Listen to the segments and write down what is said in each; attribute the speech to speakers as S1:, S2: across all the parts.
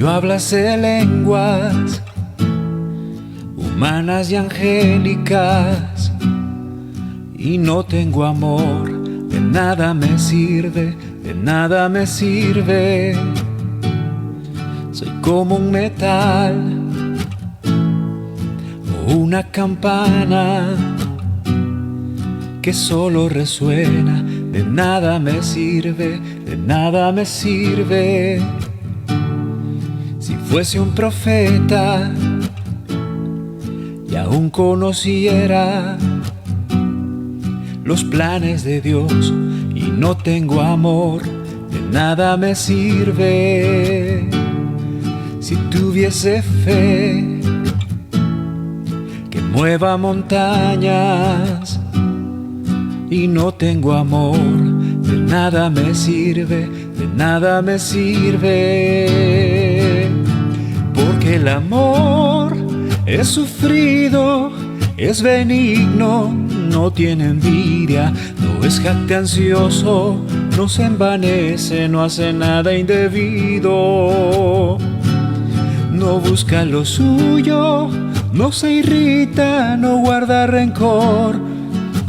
S1: yo hablase lenguas humanas y angélicas y no tengo amor, de nada me sirve, de nada me sirve. Soy como un metal o una campana que solo resuena, de nada me sirve, de nada me sirve. Si fuese un profeta y aún conociera los planes de Dios y no tengo amor, de nada me sirve. Si tuviese fe que mueva montañas y no tengo amor, de nada me sirve, de nada me sirve. Porque el amor es sufrido, es benigno, no tiene envidia, no es jactancioso, no se envanece, no hace nada indebido. No busca lo suyo, no se irrita, no guarda rencor,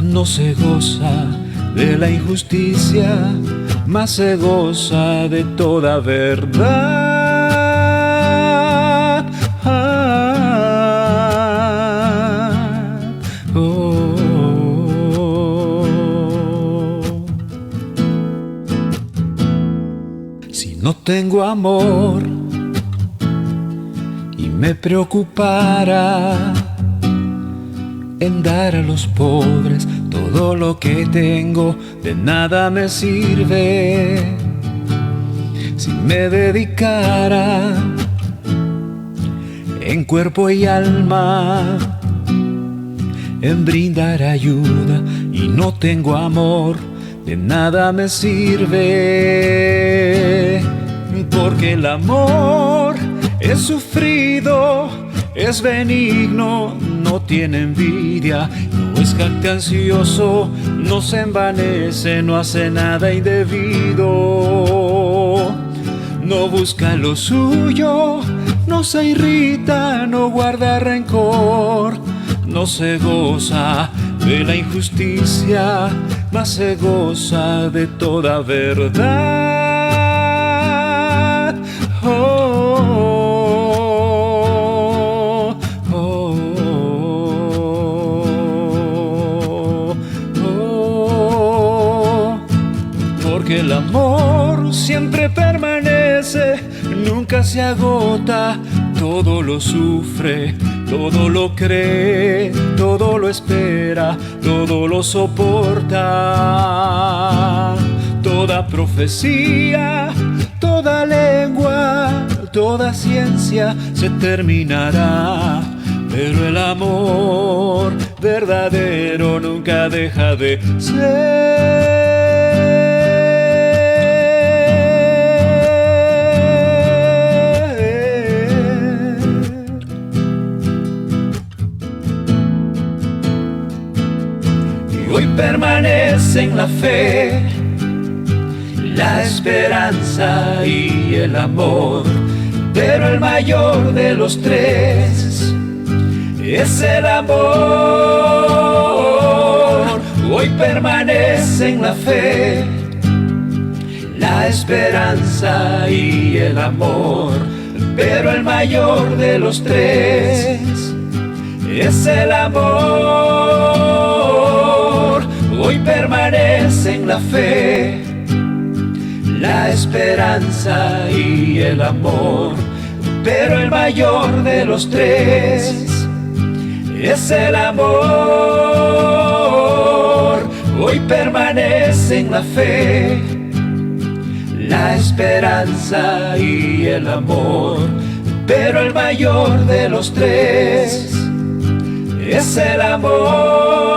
S1: no se goza de la injusticia, mas se goza de toda verdad. Si no tengo amor y me preocupara en dar a los pobres todo lo que tengo, de nada me sirve. Si me dedicara en cuerpo y alma en brindar ayuda y no tengo amor, de nada me sirve. Porque el amor es sufrido, es benigno, no tiene envidia, no es jactancioso, no se envanece, no hace nada indebido. No busca lo suyo, no se irrita, no guarda rencor, no se goza de la injusticia, mas se goza de toda verdad. Porque el amor siempre permanece, nunca se agota, todo lo sufre, todo lo cree, todo lo espera, todo lo soporta. Toda profecía, toda lengua, toda ciencia se terminará, pero el amor verdadero nunca deja de ser. Hoy permanece en la fe, la esperanza y el amor, pero el mayor de los tres es el amor. Hoy permanece en la fe, la esperanza y el amor, pero el mayor de los tres es el amor. Hoy permanece en la fe, la esperanza y el amor, pero el mayor de los tres es el amor. Hoy permanece en la fe, la esperanza y el amor, pero el mayor de los tres es el amor.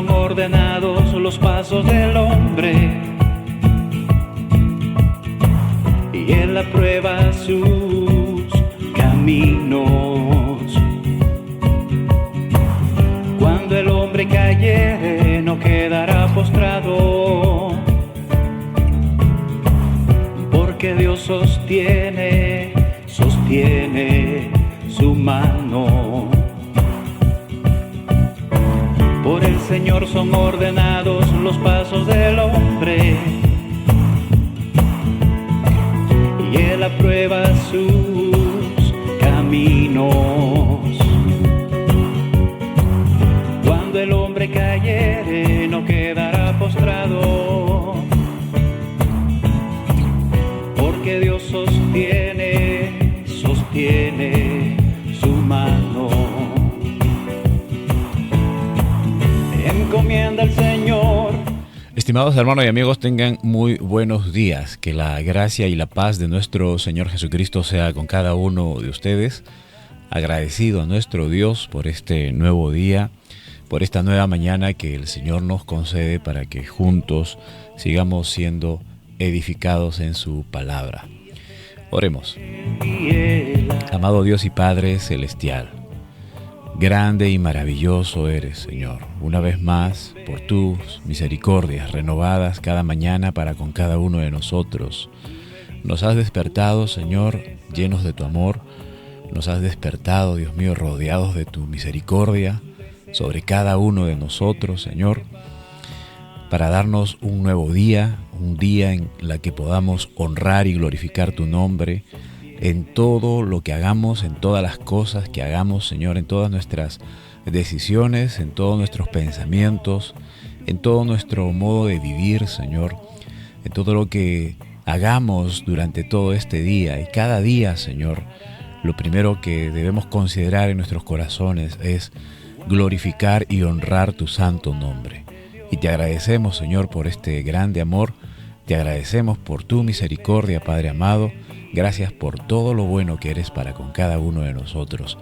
S1: son ordenados los pasos del hombre, y Él aprueba sus caminos. Cuando el hombre cayere, no quedará postrado, porque Dios sostiene su mano. Por el Señor son ordenados los pasos del hombre, y Él aprueba sus caminos. Cuando el hombre cayere, no quedará postrado, porque Dios sostiene su mano. Encomienda al Señor.
S2: Estimados hermanos y amigos, tengan muy buenos días. Que la gracia y la paz de nuestro Señor Jesucristo sea con cada uno de ustedes. Agradecido a nuestro Dios por este nuevo día, por esta nueva mañana que el Señor nos concede para que juntos sigamos siendo edificados en su palabra. Oremos. Amado Dios y Padre Celestial, grande y maravilloso eres, Señor. Una vez más, por tus misericordias renovadas cada mañana para con cada uno de nosotros. Nos has despertado, Señor, llenos de tu amor. Nos has despertado, Dios mío, rodeados de tu misericordia sobre cada uno de nosotros, Señor, para darnos un nuevo día, un día en el que podamos honrar y glorificar tu nombre en todo lo que hagamos, en todas las cosas que hagamos, Señor, en todas nuestras decisiones, en todos nuestros pensamientos, en todo nuestro modo de vivir, Señor, en todo lo que hagamos durante todo este día y cada día, Señor. Lo primero que debemos considerar en nuestros corazones es glorificar y honrar tu santo nombre. Y te agradecemos, Señor, por este grande amor. Te agradecemos por tu misericordia, Padre amado. Gracias por todo lo bueno que eres para con cada uno de nosotros.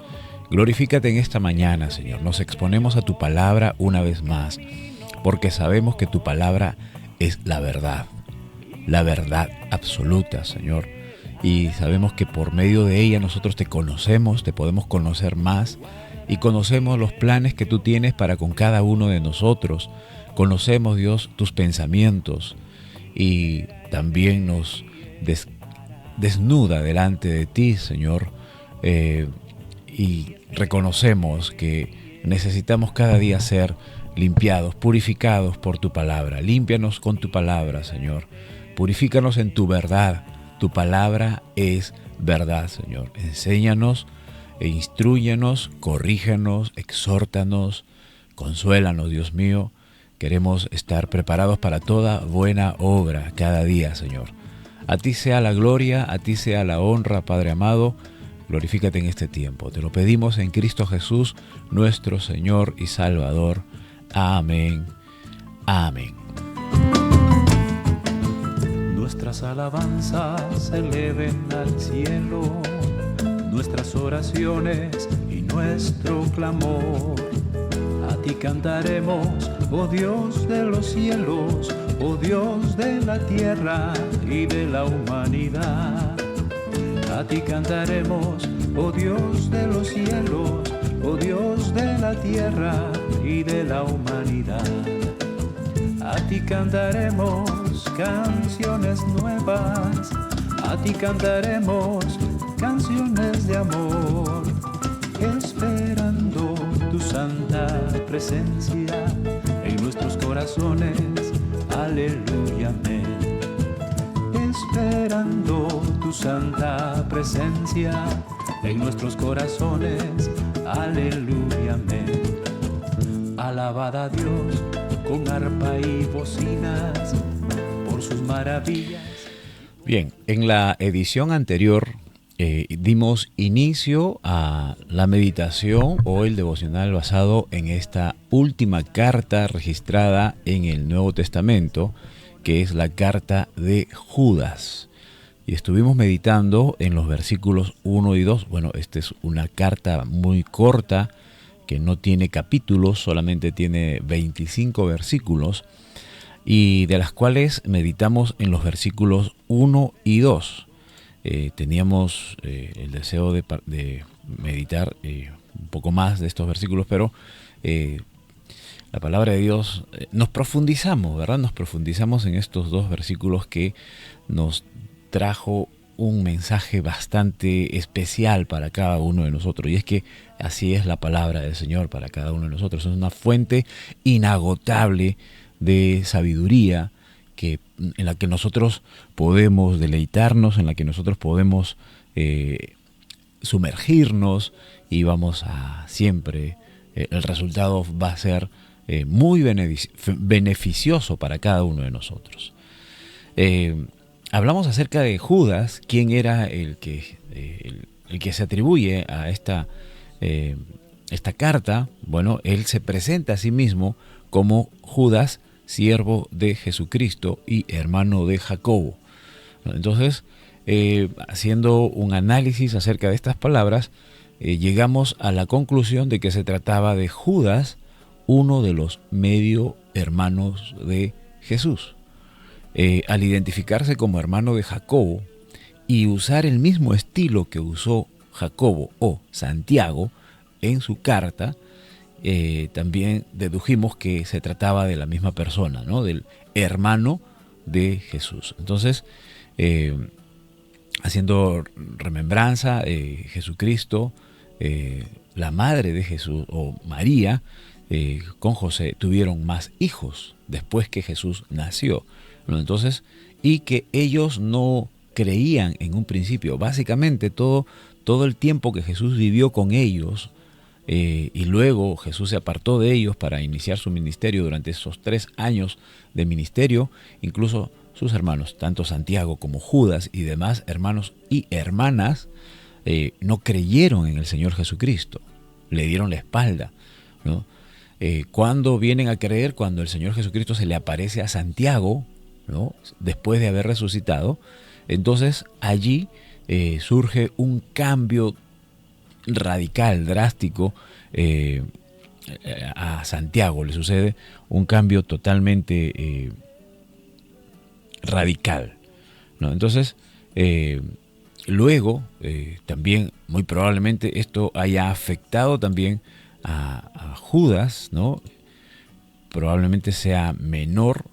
S2: Glorifícate en esta mañana, Señor. Nos exponemos a tu palabra una vez más, porque sabemos que tu palabra es la verdad absoluta, Señor. Y sabemos que por medio de ella nosotros te conocemos, te podemos conocer más, y conocemos los planes que tú tienes para con cada uno de nosotros. Conocemos, Dios, tus pensamientos, y también nos desnuda delante de ti, Señor, y reconocemos que necesitamos cada día ser limpiados, purificados por tu palabra. Límpianos con tu palabra, Señor. Purifícanos en tu verdad. Tu palabra es verdad, Señor. Enséñanos e instrúyenos, corrígenos, exhórtanos, consuélanos, Dios mío. Queremos estar preparados para toda buena obra cada día, Señor. A ti sea la gloria, a ti sea la honra, Padre amado. Glorifícate en este tiempo. Te lo pedimos en Cristo Jesús, nuestro Señor y Salvador. Amén. Amén.
S1: Nuestras alabanzas se eleven al cielo, nuestras oraciones y nuestro clamor. A ti cantaremos, oh Dios de los cielos, oh Dios de la tierra y de la humanidad. A ti cantaremos, oh Dios de los cielos, oh Dios de la tierra y de la humanidad. A ti cantaremos canciones nuevas, a ti cantaremos canciones de amor, esperando tu santa presencia en nuestros corazones. Aleluya, amén. Esperando tu santa presencia en nuestros corazones. Aleluya, amén. Alabad a Dios con arpa y bocinas por sus maravillas.
S2: Bien, en la edición anterior dimos inicio a la meditación o el devocional basado en esta última carta registrada en el Nuevo Testamento, que es la carta de Judas. Y estuvimos meditando en los versículos 1 y 2. Bueno, esta es una carta muy corta que no tiene capítulos, solamente tiene 25 versículos, y de las cuales meditamos en los versículos 1 y 2. Teníamos el deseo de meditar un poco más de estos versículos, pero la palabra de Dios, nos profundizamos, ¿verdad? Nos profundizamos en estos dos versículos que nos trajo un mensaje bastante especial para cada uno de nosotros, y es que así es la palabra del Señor para cada uno de nosotros. Es una fuente inagotable de sabiduría en la que nosotros podemos deleitarnos, en la que nosotros podemos sumergirnos, y vamos a siempre, el resultado va a ser muy beneficioso para cada uno de nosotros. Hablamos acerca de Judas, quién era el que se atribuye a esta carta. Bueno, él se presenta a sí mismo como Judas, siervo de Jesucristo y hermano de Jacobo. Entonces, haciendo un análisis acerca de estas palabras, llegamos a la conclusión de que se trataba de Judas, uno de los medio hermanos de Jesús. Al identificarse como hermano de Jacobo y usar el mismo estilo que usó Jacobo o Santiago en su carta, también dedujimos que se trataba de la misma persona, ¿no? Del hermano de Jesús. Entonces, haciendo remembranza, Jesucristo, la madre de Jesús, o María, con José, tuvieron más hijos después que Jesús nació, ¿no? Entonces, y que ellos no creían en un principio. Básicamente todo el tiempo que Jesús vivió con ellos, y luego Jesús se apartó de ellos para iniciar su ministerio. Durante esos 3 años de ministerio, incluso sus hermanos, tanto Santiago como Judas y demás hermanos y hermanas, no creyeron en el Señor Jesucristo, le dieron la espalda, ¿no? Cuando vienen a creer, cuando el Señor Jesucristo se le aparece a Santiago, ¿no? Después de haber resucitado, entonces allí surge un cambio radical, drástico. A Santiago le sucede un cambio totalmente radical, ¿no? Entonces, luego, también muy probablemente esto haya afectado también a Judas, ¿no? Probablemente sea menor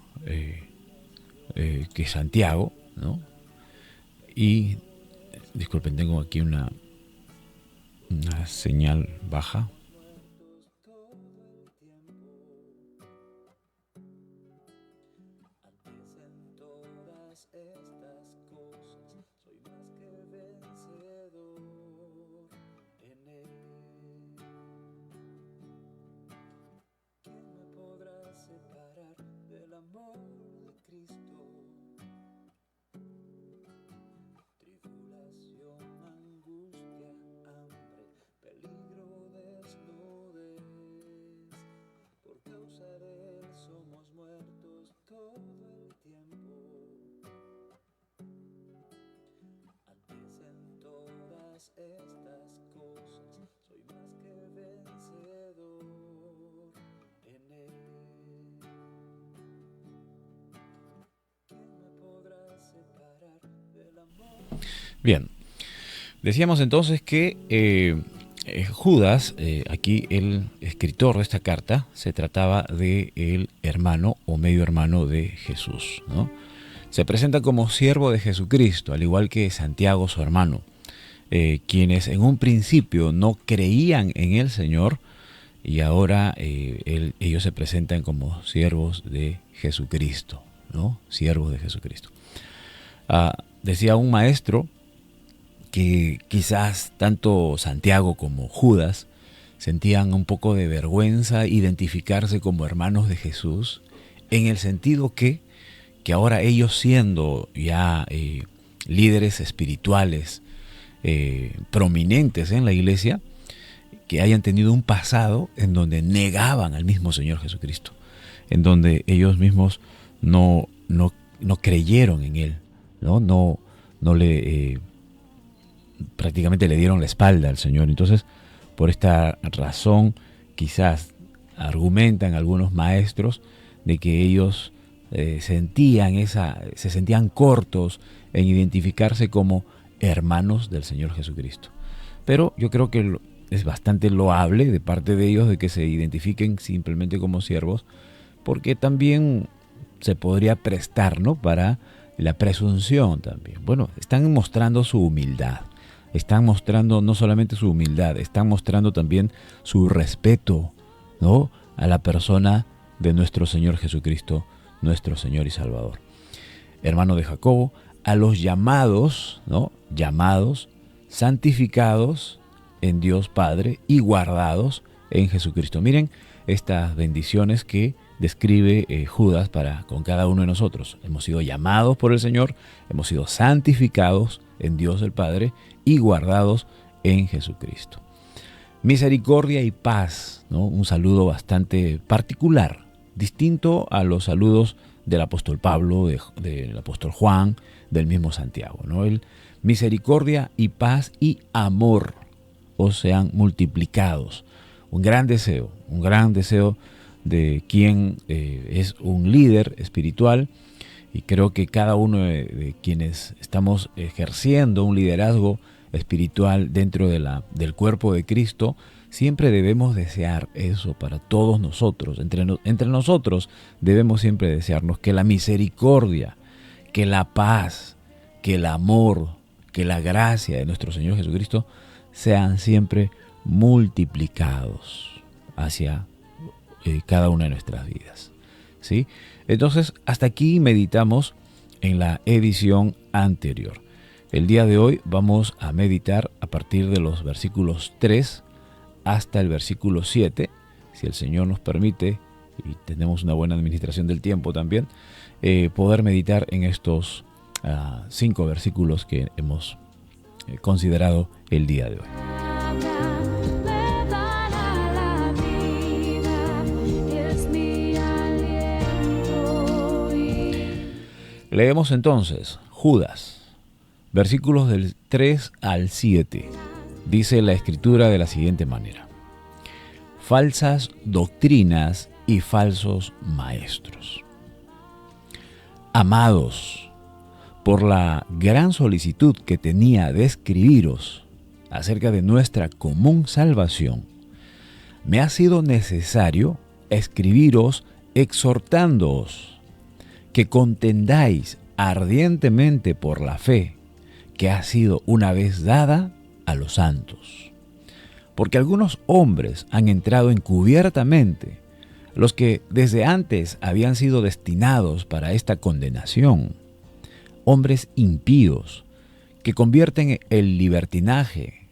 S2: que Santiago, ¿no? Y disculpen, tengo aquí una señal baja. Bien, decíamos entonces que Judas, aquí el escritor de esta carta, se trataba de el hermano o medio hermano de Jesús, ¿no? Se presenta como siervo de Jesucristo, al igual que Santiago, su hermano, quienes en un principio no creían en el Señor, y ahora ellos se presentan como siervos de Jesucristo, ¿no? Siervos de Jesucristo. Decía un maestro que quizás tanto Santiago como Judas sentían un poco de vergüenza identificarse como hermanos de Jesús, en el sentido que ahora ellos, siendo ya líderes espirituales prominentes en la iglesia, que hayan tenido un pasado en donde negaban al mismo Señor Jesucristo, en donde ellos mismos no creyeron en Él, no le prácticamente le dieron la espalda al Señor. Entonces, por esta razón quizás argumentan algunos maestros de que ellos se sentían cortos en identificarse como hermanos del Señor Jesucristo. Pero yo creo que es bastante loable de parte de ellos de que se identifiquen simplemente como siervos, porque también se podría prestar, ¿no?, para la presunción también. Bueno, están mostrando su humildad. Están mostrando no solamente su humildad, están mostrando también su respeto, ¿no?, a la persona de nuestro Señor Jesucristo, nuestro Señor y Salvador. Hermano de Jacobo, a los llamados, ¿no?, llamados, santificados en Dios Padre y guardados en Jesucristo. Miren estas bendiciones que describe Judas con cada uno de nosotros. Hemos sido llamados por el Señor, hemos sido santificados en Dios el Padre y guardados en Jesucristo. Misericordia y paz, ¿no? Un saludo bastante particular, distinto a los saludos del apóstol Pablo, del apóstol Juan, del mismo Santiago, ¿no? El misericordia y paz y amor os sean multiplicados. Un gran deseo de quien es un líder espiritual, y creo que cada uno de quienes estamos ejerciendo un liderazgo espiritual dentro del cuerpo de Cristo, siempre debemos desear eso para todos nosotros. Entre nosotros debemos siempre desearnos que la misericordia, que la paz, que el amor, que la gracia de nuestro Señor Jesucristo sean siempre multiplicados hacia cada una de nuestras vidas, ¿sí? Entonces, hasta aquí meditamos en la edición anterior. El día de hoy vamos a meditar a partir de los versículos 3 hasta el versículo 7, si el Señor nos permite, y tenemos una buena administración del tiempo también, poder meditar en estos 5 versículos que hemos considerado el día de hoy. Leemos entonces Judas, versículos del 3 al 7. Dice la Escritura de la siguiente manera: falsas doctrinas y falsos maestros. Amados, por la gran solicitud que tenía de escribiros acerca de nuestra común salvación, me ha sido necesario escribiros exhortándoos que contendáis ardientemente por la fe que ha sido una vez dada a los santos. Porque algunos hombres han entrado encubiertamente, los que desde antes habían sido destinados para esta condenación, hombres impíos que convierten el libertinaje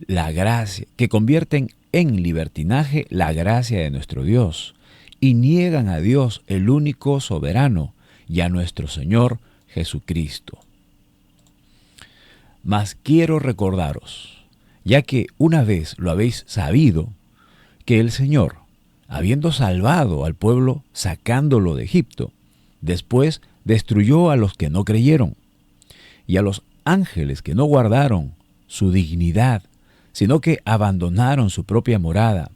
S2: la gracia, que convierten en libertinaje la gracia de nuestro Dios, y niegan a Dios, el único soberano, y a nuestro Señor Jesucristo. Mas quiero recordaros, ya que una vez lo habéis sabido, que el Señor, habiendo salvado al pueblo sacándolo de Egipto, después destruyó a los que no creyeron, y a los ángeles que no guardaron su dignidad, sino que abandonaron su propia morada.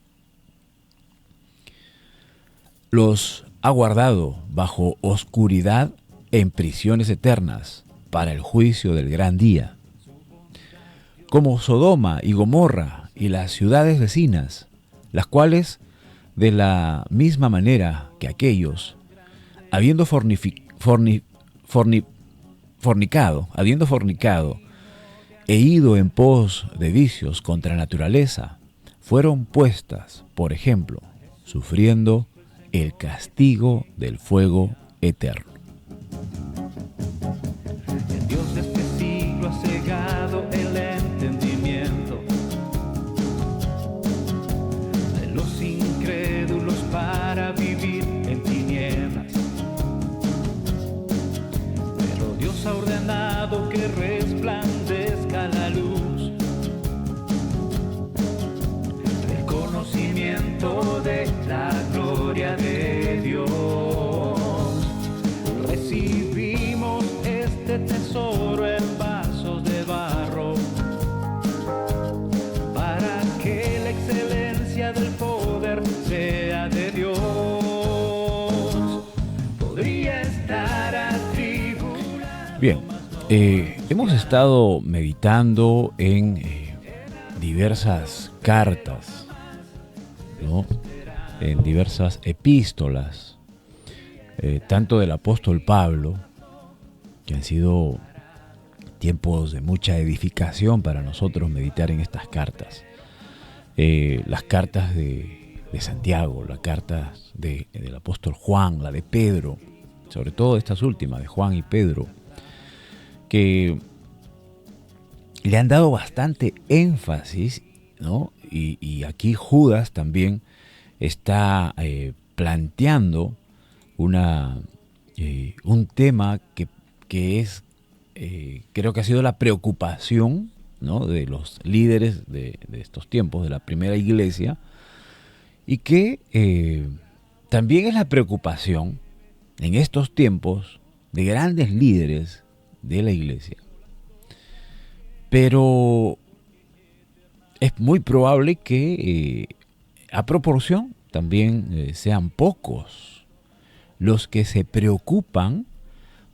S2: Los ha guardado bajo oscuridad en prisiones eternas para el juicio del gran día. Como Sodoma y Gomorra y las ciudades vecinas, las cuales, de la misma manera que aquellos, habiendo fornicado e ido en pos de vicios contra la naturaleza, fueron puestas, por ejemplo, sufriendo el castigo del fuego eterno.
S1: El Dios de este siglo ha cegado el entendimiento de los incrédulos para vivir en tinieblas. Pero Dios ha ordenado que resplandezca la luz del conocimiento de la gloria de Dios
S2: Bien, hemos estado meditando en diversas cartas, ¿no? En diversas epístolas, tanto del apóstol Pablo, que han sido tiempos de mucha edificación para nosotros meditar en estas cartas. Las cartas de Santiago, las cartas del apóstol Juan, la de Pedro, sobre todo estas últimas, de Juan y Pedro, que le han dado bastante énfasis, ¿no? Y aquí Judas también está planteando un tema que es, creo que ha sido la preocupación, ¿no?, de los líderes de estos tiempos, de la primera iglesia, y que también es la preocupación en estos tiempos de grandes líderes de la iglesia. Pero es muy probable que a proporción también sean pocos los que se preocupan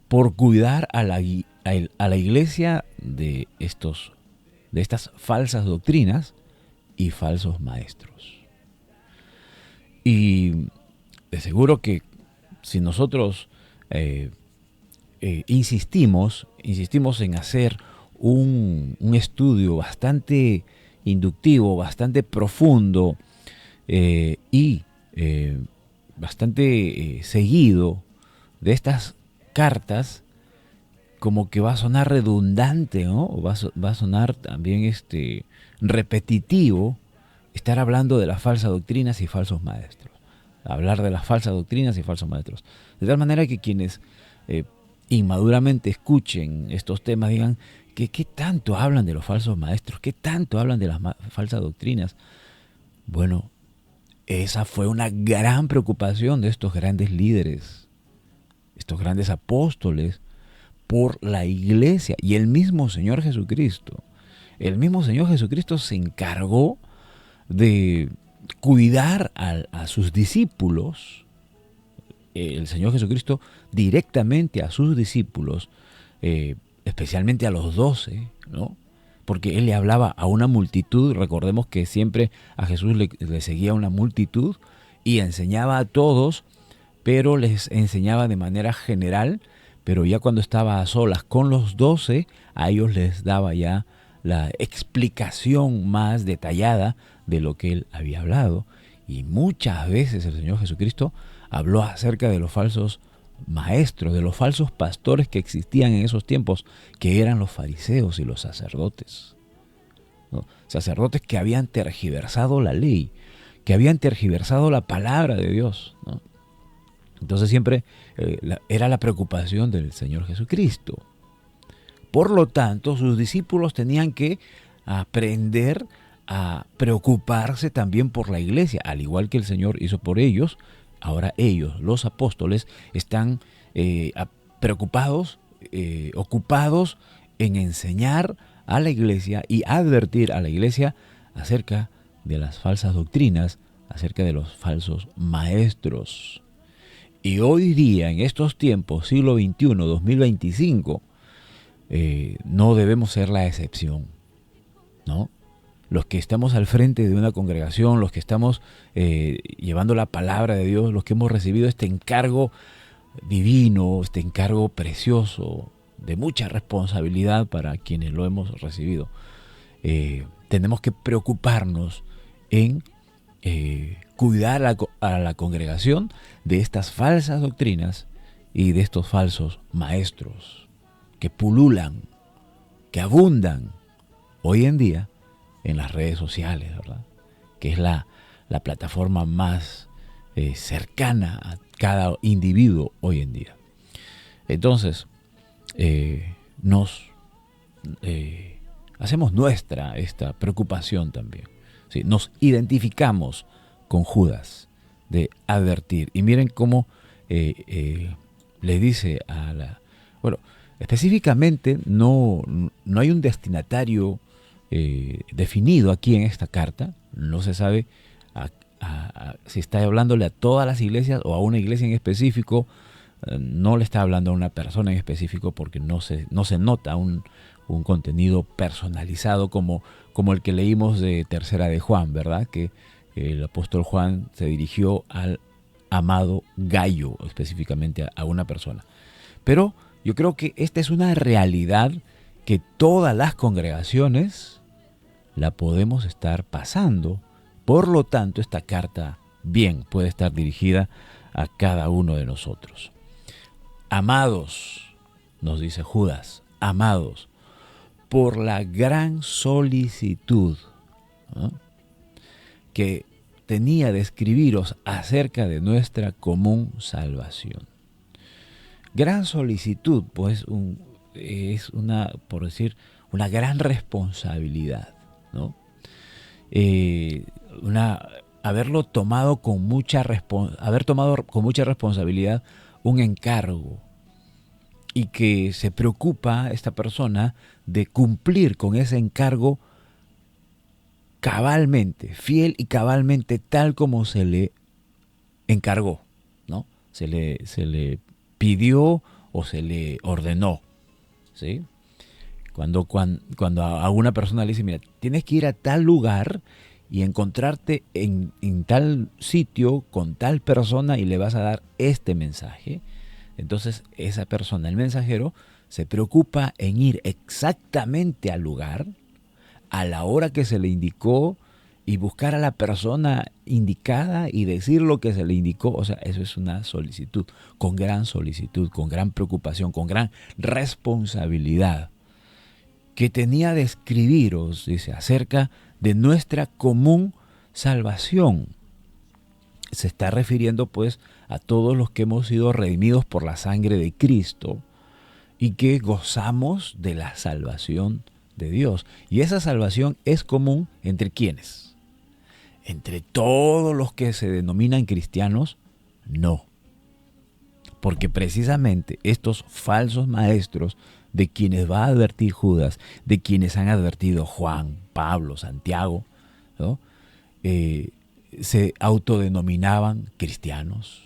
S2: por cuidar a la iglesia de estas falsas doctrinas y falsos maestros. Y de seguro que si nosotros insistimos en hacer un estudio bastante inductivo, bastante profundo y bastante seguido de estas cartas, como que va a sonar redundante, ¿no? O va a sonar también repetitivo estar hablando de las falsas doctrinas y falsos maestros. Hablar de las falsas doctrinas y falsos maestros. De tal manera que quienes inmaduramente escuchen estos temas digan que qué tanto hablan de los falsos maestros, qué tanto hablan de las falsas doctrinas. Bueno, esa fue una gran preocupación de estos grandes líderes, estos grandes apóstoles, por la iglesia. Y el mismo Señor Jesucristo se encargó de cuidar a sus discípulos. El Señor Jesucristo directamente a sus discípulos, especialmente a los 12, ¿no? Porque Él le hablaba a una multitud. Recordemos que siempre a Jesús le seguía una multitud y enseñaba a todos, pero les enseñaba de manera general. Pero ya cuando estaba a solas con los 12, a ellos les daba ya la explicación más detallada de lo que Él había hablado. Y muchas veces el Señor Jesucristo habló acerca de los falsos maestros, de los falsos pastores que existían en esos tiempos, que eran los fariseos y los sacerdotes, ¿no? Sacerdotes que habían tergiversado la ley, que habían tergiversado la palabra de Dios, ¿no? Entonces siempre era la preocupación del Señor Jesucristo. Por lo tanto, sus discípulos tenían que aprender a preocuparse también por la iglesia, al igual que el Señor hizo por ellos. Ahora ellos, los apóstoles, están preocupados, ocupados en enseñar a la iglesia y advertir a la iglesia acerca de las falsas doctrinas, acerca de los falsos maestros. Y hoy día, en estos tiempos, siglo XXI, 2025, no debemos ser la excepción, ¿no? Los que estamos al frente de una congregación, los que estamos llevando la palabra de Dios, los que hemos recibido este encargo divino, este encargo precioso, de mucha responsabilidad para quienes lo hemos recibido, tenemos que preocuparnos en cuidar a la congregación de estas falsas doctrinas y de estos falsos maestros que pululan, que abundan hoy en día en las redes sociales, ¿verdad? Que es la plataforma más cercana a cada individuo hoy en día. Entonces, hacemos nuestra esta preocupación también, ¿sí? Nos identificamos con Judas de advertir. Y miren cómo le dice bueno, específicamente no hay un destinatario definido aquí en esta carta. No se sabe si está hablándole a todas las iglesias o a una iglesia en específico, no le está hablando a una persona en específico porque no se nota un contenido personalizado como el que leímos de Tercera de Juan, ¿verdad? Que el apóstol Juan se dirigió al amado Gayo, específicamente a una persona. Pero yo creo que esta es una realidad que todas las congregaciones la podemos estar pasando. Por lo tanto, esta carta bien puede estar dirigida a cada uno de nosotros. Amados, nos dice Judas, amados, por la gran solicitud, ¿no?, que tenía de escribiros acerca de nuestra común salvación. Gran solicitud, pues, es una, por decir, una gran responsabilidad, ¿no? Haber tomado con mucha responsabilidad un encargo, y que se preocupa esta persona de cumplir con ese encargo cabalmente, fiel y cabalmente, tal como se le encargó, ¿no? Se le pidió o se le ordenó, ¿sí? Cuando a una persona le dice, mira, tienes que ir a tal lugar y encontrarte en tal sitio con tal persona y le vas a dar este mensaje, entonces esa persona, el mensajero, se preocupa en ir exactamente al lugar, a la hora que se le indicó, y buscar a la persona indicada y decir lo que se le indicó. O sea, eso es una solicitud, con gran preocupación, con gran responsabilidad, que tenía de escribiros, dice, acerca de nuestra común salvación. Se está refiriendo, pues, a todos los que hemos sido redimidos por la sangre de Cristo y que gozamos de la salvación de Dios. Y esa salvación es común ¿entre quiénes? Entre todos los que se denominan cristianos, no. Porque precisamente estos falsos maestros, de quienes va a advertir Judas, de quienes han advertido Juan, Pablo, Santiago, ¿no?, se autodenominaban cristianos,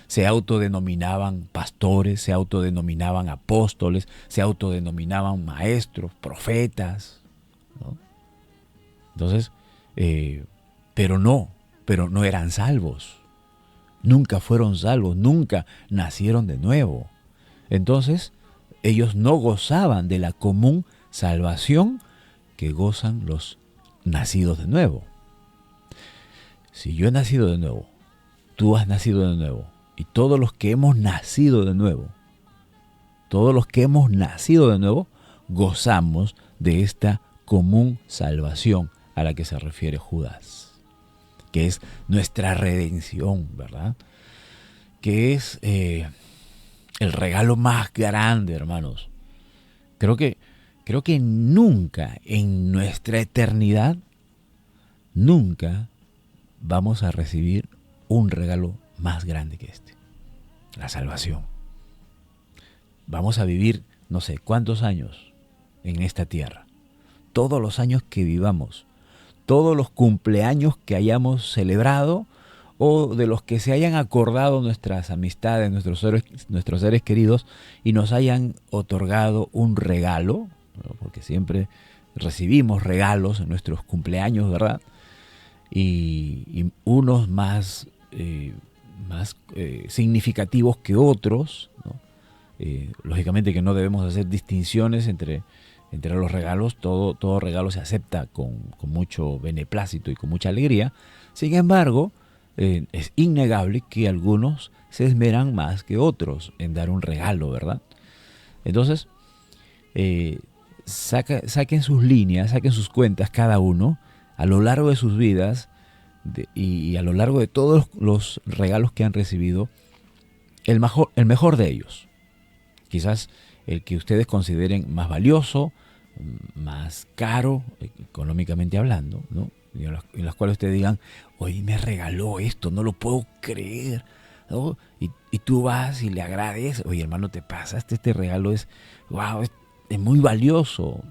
S2: se autodenominaban pastores, se autodenominaban apóstoles, se autodenominaban maestros, profetas, ¿no? Entonces, pero no eran salvos, nunca fueron salvos, nunca nacieron de nuevo. Entonces, ellos no gozaban de la común salvación que gozan los nacidos de nuevo. Si yo he nacido de nuevo, tú has nacido de nuevo, y todos los que hemos nacido de nuevo, gozamos de esta común salvación a la que se refiere Judas, que es nuestra redención, ¿verdad? Que es el regalo más grande, hermanos. Creo que nunca en nuestra eternidad, nunca vamos a recibir un regalo más grande que este, la salvación. Vamos a vivir no sé cuántos años en esta tierra. Todos los años que vivamos, todos los cumpleaños que hayamos celebrado o de los que se hayan acordado nuestras amistades, nuestros seres queridos, y nos hayan otorgado un regalo, ¿no?, porque siempre recibimos regalos en nuestros cumpleaños, ¿verdad? Y unos más significativos que otros, ¿no? Lógicamente que no debemos hacer distinciones entre los regalos. Todo regalo se acepta con mucho beneplácito y con mucha alegría. Sin embargo, es innegable que algunos se esmeran más que otros en dar un regalo, ¿verdad? Entonces, saquen sus líneas, saquen sus cuentas cada uno a lo largo de sus vidas y a lo largo de todos los regalos que han recibido, el mejor de ellos. Quizás el que ustedes consideren más valioso, más caro, económicamente hablando, ¿no? En las cuales ustedes digan, oye, me regaló esto, no lo puedo creer, ¿no? Y tú vas y le agradeces, oye, hermano, te pasaste, este regalo es muy valioso,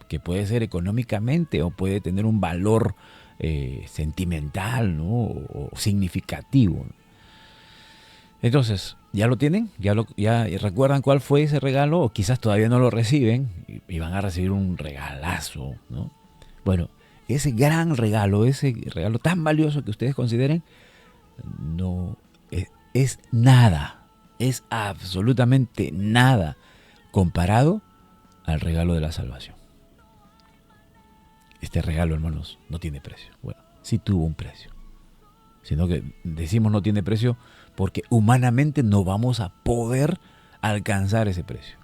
S2: que puede ser económicamente o puede tener un valor sentimental, ¿no?, o significativo. Entonces, ¿ya lo tienen? ¿Ya recuerdan cuál fue ese regalo? O quizás todavía no lo reciben y van a recibir un regalazo, ¿no? Bueno, ese gran regalo, ese regalo tan valioso que ustedes consideren, no es nada, es absolutamente nada comparado al regalo de la salvación. Este regalo, hermanos, no tiene precio. Bueno, sí tuvo un precio, sino que decimos no tiene precio porque humanamente no vamos a poder alcanzar ese precio,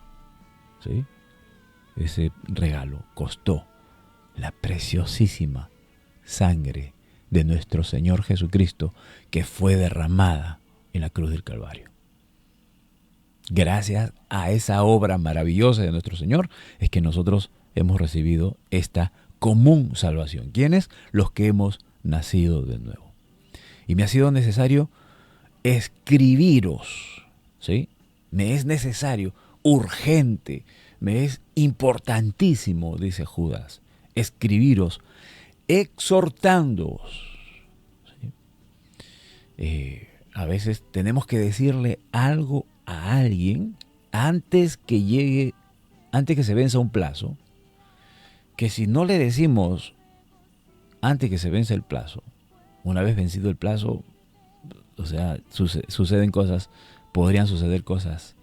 S2: ¿sí? Ese regalo costó la preciosísima sangre de nuestro Señor Jesucristo, que fue derramada en la cruz del Calvario. Gracias a esa obra maravillosa de nuestro Señor es que nosotros hemos recibido esta común salvación. ¿Quiénes? Los que hemos nacido de nuevo. Y me ha sido necesario escribiros, ¿sí? Me es necesario, urgente, me es importantísimo, dice Judas, escribiros, exhortándoos. ¿Sí? A veces tenemos que decirle algo a alguien antes que se venza un plazo, que si no le decimos antes que se vence el plazo, una vez vencido el plazo, o sea, podrían suceder cosas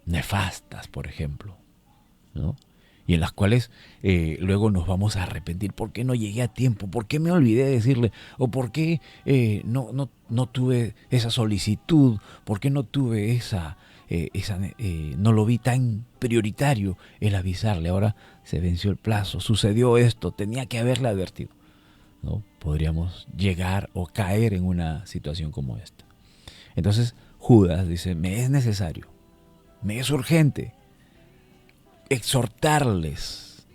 S2: nefastas, por ejemplo, ¿no? Y en las cuales luego nos vamos a arrepentir. ¿Por qué no llegué a tiempo? ¿Por qué me olvidé de decirle? ¿O por qué no tuve esa solicitud? ¿Por qué no tuve no lo vi tan prioritario el avisarle? Ahora se venció el plazo, sucedió esto, tenía que haberle advertido, ¿no? Podríamos llegar o caer en una situación como esta. Entonces Judas dice, me es necesario, me es urgente exhortarles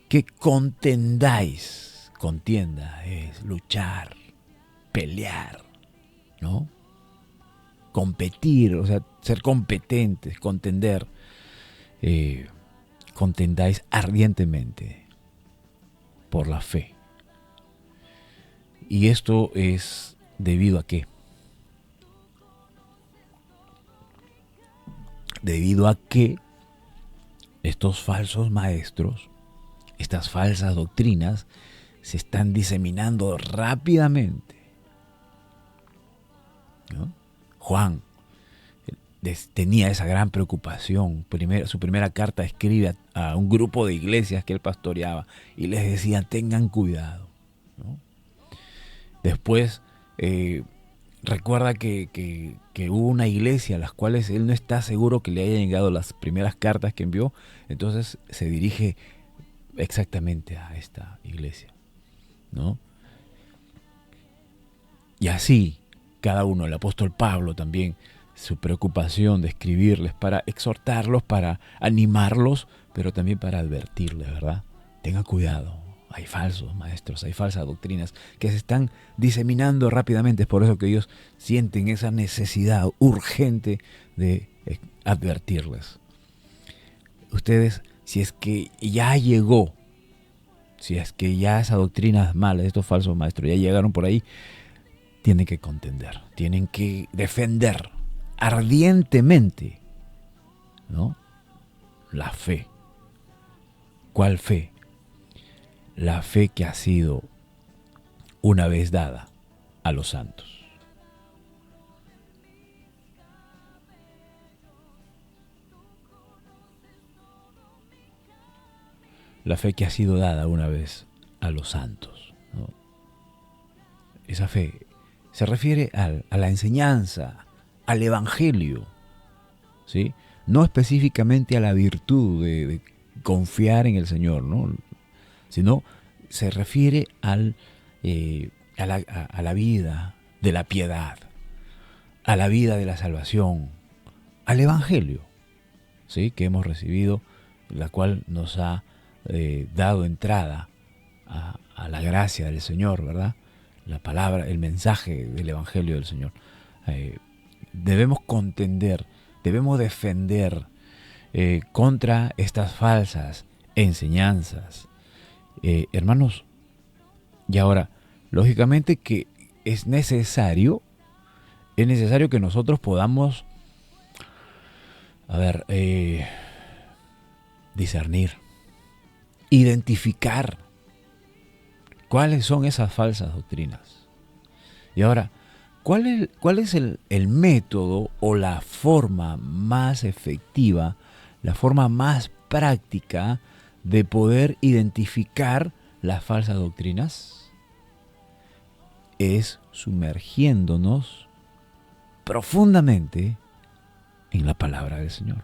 S2: que contendáis. Contienda es luchar, pelear, ¿no? Competir, o sea, ser competentes, contender. Contendáis ardientemente por la fe. ¿Y esto es debido a qué? Debido a que estos falsos maestros, estas falsas doctrinas, se están diseminando rápidamente, ¿no? Juan tenía esa gran preocupación. Su primera carta escribe a un grupo de iglesias que él pastoreaba y les decía, tengan cuidado, ¿no? Después recuerda que hubo una iglesia a las cuales él no está seguro que le hayan llegado las primeras cartas que envió. Entonces se dirige exactamente a esta iglesia, ¿no? Y así cada uno, el apóstol Pablo también, su preocupación de escribirles para exhortarlos, para animarlos, pero también para advertirles, ¿verdad? Tengan cuidado. Hay falsos maestros, hay falsas doctrinas que se están diseminando rápidamente. Es por eso que ellos sienten esa necesidad urgente de advertirles. Ustedes, si es que ya llegó, si es que ya esa doctrina es mala, estos falsos maestros ya llegaron por ahí, tienen que contender, tienen que defender ardientemente, ¿no? La fe. ¿Cuál fe? La fe que ha sido una vez dada a los santos. La fe que ha sido dada una vez a los santos, ¿no? Esa fe se refiere a la enseñanza, al evangelio, ¿sí? No específicamente a la virtud de confiar en el Señor, ¿no? Sino se refiere a la vida de la piedad, a la vida de la salvación, al evangelio, ¿sí? Que hemos recibido, la cual nos ha dado entrada a la gracia del Señor, ¿verdad? La palabra, el mensaje del evangelio del Señor. Debemos contender, debemos defender contra estas falsas enseñanzas. Hermanos, y ahora, lógicamente que es necesario es necesario que nosotros podamos, discernir, identificar cuáles son esas falsas doctrinas. Y ahora, ¿cuál es el método o la forma más efectiva, la forma más práctica de poder identificar las falsas doctrinas? Es sumergiéndonos profundamente en la palabra del Señor,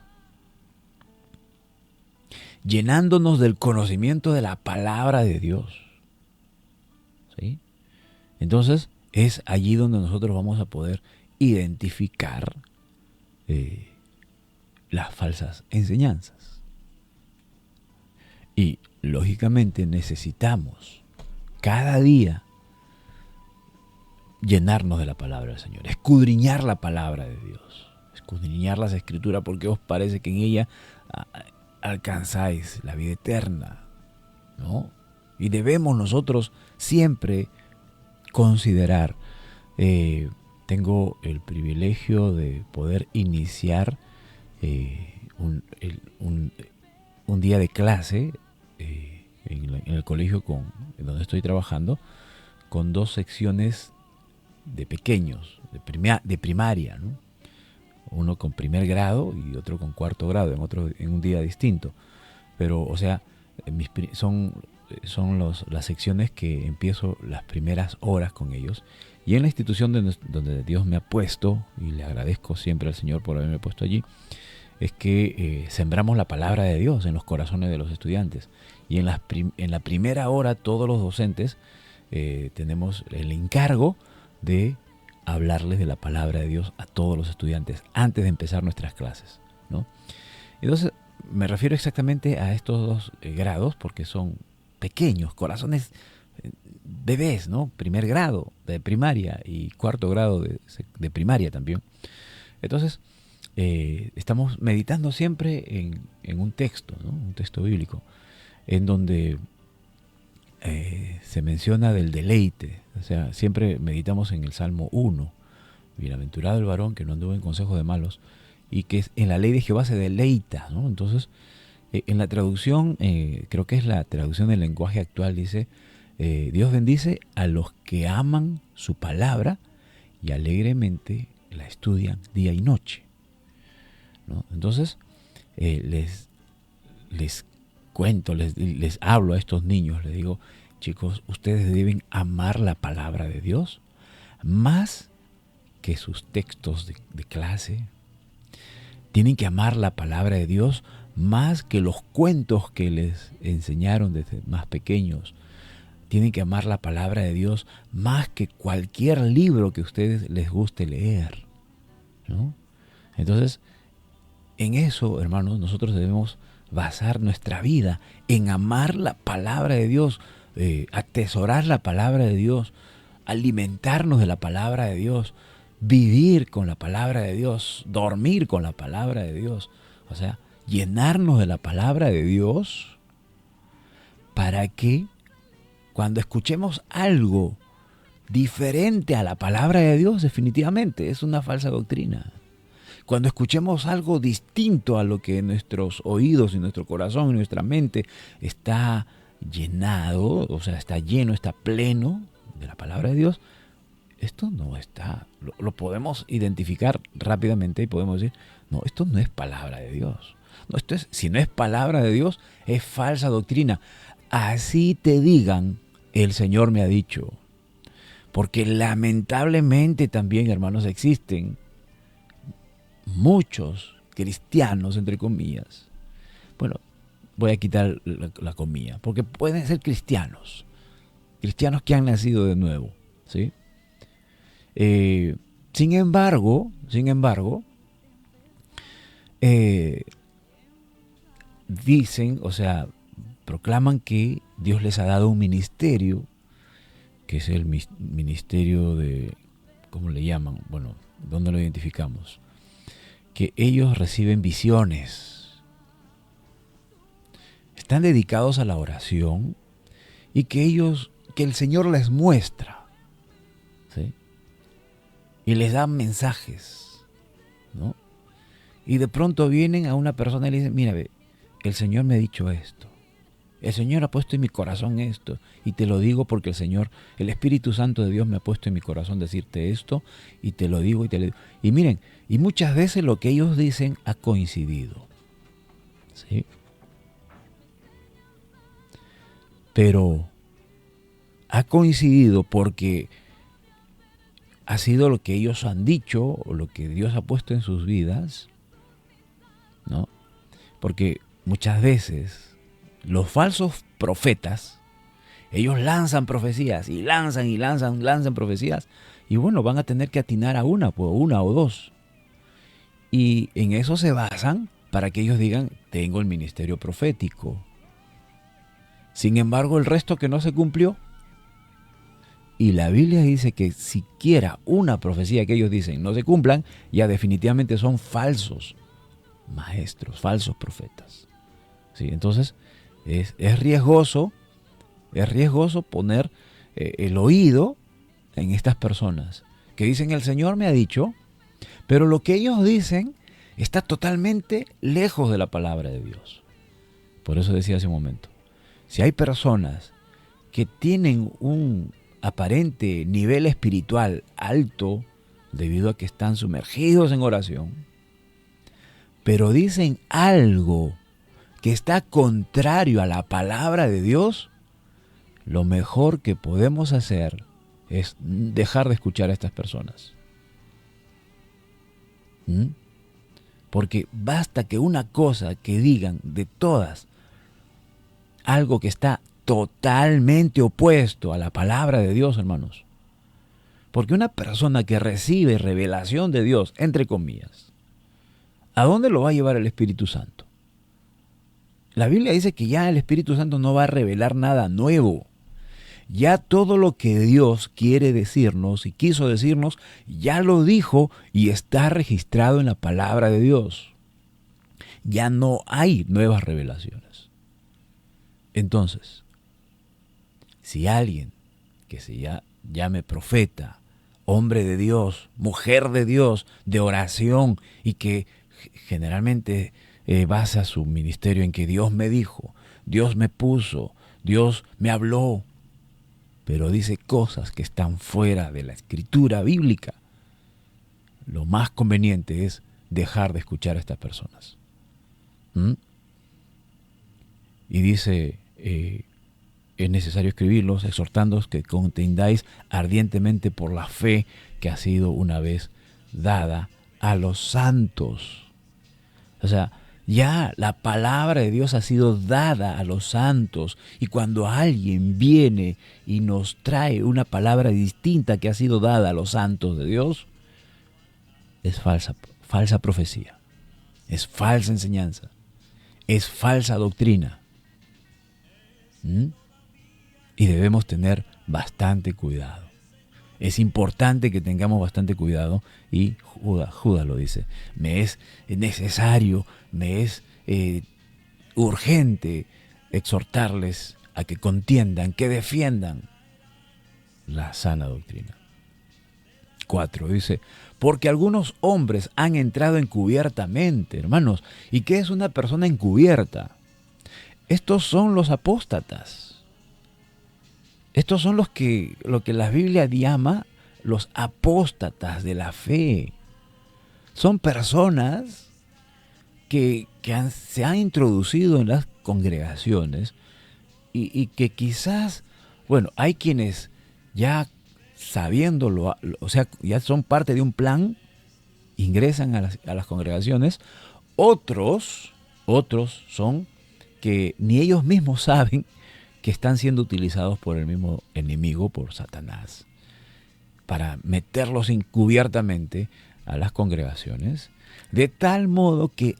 S2: llenándonos del conocimiento de la palabra de Dios. ¿Sí? Entonces es allí donde nosotros vamos a poder identificar las falsas enseñanzas. Y lógicamente necesitamos cada día llenarnos de la palabra del Señor, escudriñar la palabra de Dios, escudriñar las Escrituras, porque os parece que en ella alcanzáis la vida eterna, ¿no? Y debemos nosotros siempre considerar, tengo el privilegio de poder iniciar un día de clase en el colegio en donde estoy trabajando, con 2 secciones de pequeños, de primaria, ¿no? Uno con primer grado y otro con cuarto grado, en un día distinto. Pero, o sea, son las secciones que empiezo las primeras horas con ellos. Y en la institución donde Dios me ha puesto, y le agradezco siempre al Señor por haberme puesto allí, es que sembramos la palabra de Dios en los corazones de los estudiantes. Y en la primera hora todos los docentes tenemos el encargo de hablarles de la palabra de Dios a todos los estudiantes antes de empezar nuestras clases, ¿no? Entonces me refiero exactamente a estos 2 grados porque son pequeños, corazones bebés, ¿no? Primer grado de primaria y cuarto grado de primaria también. Entonces estamos meditando siempre en un texto, ¿no? Un texto bíblico en donde se menciona del deleite. O sea, siempre meditamos en el Salmo 1. Bienaventurado el varón que no anduvo en consejo de malos y que en la ley de Jehová se deleita, ¿no? Entonces, en la traducción, creo que es la traducción del lenguaje actual, dice, Dios bendice a los que aman su palabra y alegremente la estudian día y noche, ¿no? Entonces, les cuento, les hablo a estos niños, les digo, chicos, ustedes deben amar la palabra de Dios más que sus textos de clase. Tienen que amar la palabra de Dios más que los cuentos que les enseñaron desde más pequeños. Tienen que amar la palabra de Dios más que cualquier libro que a ustedes les guste leer, ¿no? Entonces, en eso, hermanos, nosotros debemos basar nuestra vida en amar la palabra de Dios, atesorar la palabra de Dios, alimentarnos de la palabra de Dios, vivir con la palabra de Dios, dormir con la palabra de Dios. O sea, llenarnos de la palabra de Dios para que cuando escuchemos algo diferente a la palabra de Dios, definitivamente es una falsa doctrina. Cuando escuchemos algo distinto a lo que nuestros oídos y nuestro corazón y nuestra mente está llenado, o sea, está lleno, está pleno de la palabra de Dios, esto no está, lo podemos identificar rápidamente y podemos decir, no, esto no es palabra de Dios. No, si no es palabra de Dios, es falsa doctrina. Así te digan, el Señor me ha dicho. Porque lamentablemente también, hermanos, existen muchos cristianos, entre comillas. Bueno, voy a quitar la comilla, porque pueden ser cristianos que han nacido de nuevo, ¿sí? Sin embargo, dicen, o sea, proclaman que Dios les ha dado un ministerio, que es el ministerio de, ¿cómo le llaman? Bueno, ¿dónde lo identificamos? Que ellos reciben visiones, están dedicados a la oración y que el Señor les muestra, ¿sí? y les dan mensajes, ¿no? Y de pronto vienen a una persona y le dicen, mira, el Señor me ha dicho esto. El Señor ha puesto en mi corazón esto. Y te lo digo porque el Señor, el Espíritu Santo de Dios me ha puesto en mi corazón decirte esto. Y te lo digo y te lo digo. Y miren, y muchas veces lo que ellos dicen ha coincidido. ¿Sí? Pero ha coincidido porque ha sido lo que ellos han dicho o lo que Dios ha puesto en sus vidas, ¿no? Porque muchas veces los falsos profetas, ellos lanzan profecías y lanzan profecías, y bueno, van a tener que atinar a una o dos. Y en eso se basan para que ellos digan, tengo el ministerio profético. Sin embargo, el resto que no se cumplió. Y la Biblia dice que siquiera una profecía que ellos dicen no se cumplan, ya definitivamente son falsos maestros, falsos profetas. ¿Sí? Entonces, es riesgoso poner el oído en estas personas que dicen, el Señor me ha dicho, pero lo que ellos dicen está totalmente lejos de la palabra de Dios. Por eso decía hace un momento, si hay personas que tienen un aparente nivel espiritual alto debido a que están sumergidos en oración, pero dicen algo que está contrario a la palabra de Dios, lo mejor que podemos hacer es dejar de escuchar a estas personas. Porque basta que una cosa que digan de todas, algo que está totalmente opuesto a la palabra de Dios, hermanos. Porque una persona que recibe revelación de Dios, entre comillas, ¿a dónde lo va a llevar el Espíritu Santo? La Biblia dice que ya el Espíritu Santo no va a revelar nada nuevo. Ya todo lo que Dios quiere decirnos y quiso decirnos, ya lo dijo y está registrado en la palabra de Dios. Ya no hay nuevas revelaciones. Entonces, si alguien que se llame profeta, hombre de Dios, mujer de Dios, de oración, y que generalmente basa su ministerio en que Dios me dijo, Dios me puso, Dios me habló, pero dice cosas que están fuera de la escritura bíblica, lo más conveniente es dejar de escuchar a estas personas. Y dice, es necesario escribirlos, exhortándoos que contendáis ardientemente por la fe que ha sido una vez dada a los santos. O sea, ya la palabra de Dios ha sido dada a los santos, y cuando alguien viene y nos trae una palabra distinta que ha sido dada a los santos de Dios, es falsa profecía, es falsa enseñanza, es falsa doctrina. Y debemos tener bastante cuidado. Es importante que tengamos bastante cuidado, y Judas lo dice, me es necesario, me es urgente exhortarles a que contiendan, que defiendan la sana doctrina. 4, dice, porque algunos hombres han entrado encubiertamente, hermanos. ¿Y qué es una persona encubierta? Estos son los apóstatas. Estos son lo que la Biblia llama los apóstatas de la fe. Son personas que se han introducido en las congregaciones y que quizás, bueno, hay quienes ya sabiéndolo, o sea, ya son parte de un plan, ingresan a las congregaciones. Otros son que ni ellos mismos saben que están siendo utilizados por el mismo enemigo, por Satanás, para meterlos encubiertamente a las congregaciones, de tal modo que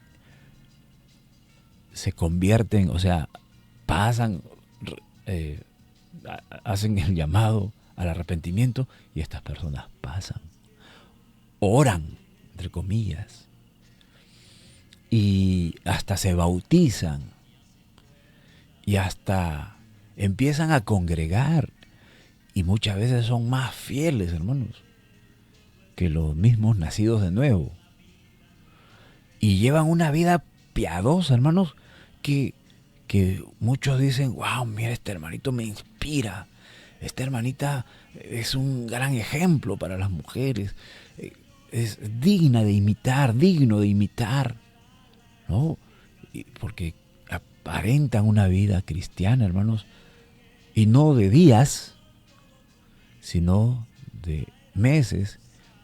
S2: se convierten, o sea, pasan, hacen el llamado al arrepentimiento, y estas personas pasan, oran, entre comillas, y hasta se bautizan, y hasta empiezan a congregar, y muchas veces son más fieles, hermanos, que los mismos nacidos de nuevo. Y llevan una vida piadosa, hermanos, que muchos dicen, wow, mira, este hermanito me inspira. Esta hermanita es un gran ejemplo para las mujeres. Es digno de imitar, ¿no? Porque aparentan una vida cristiana, hermanos, y no de días, sino de meses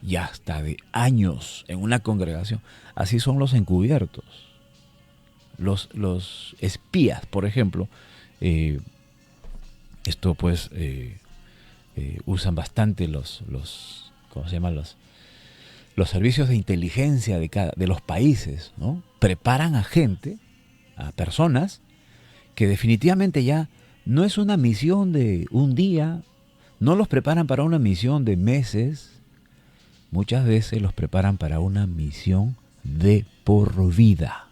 S2: y hasta de años en una congregación. Así son los encubiertos. Los espías, por ejemplo, esto pues usan bastante los ¿cómo se llaman? Los servicios de inteligencia de los países, ¿no? Preparan a gente, a personas, que definitivamente ya no es una misión de un día, no los preparan para una misión de meses, muchas veces los preparan para una misión de por vida.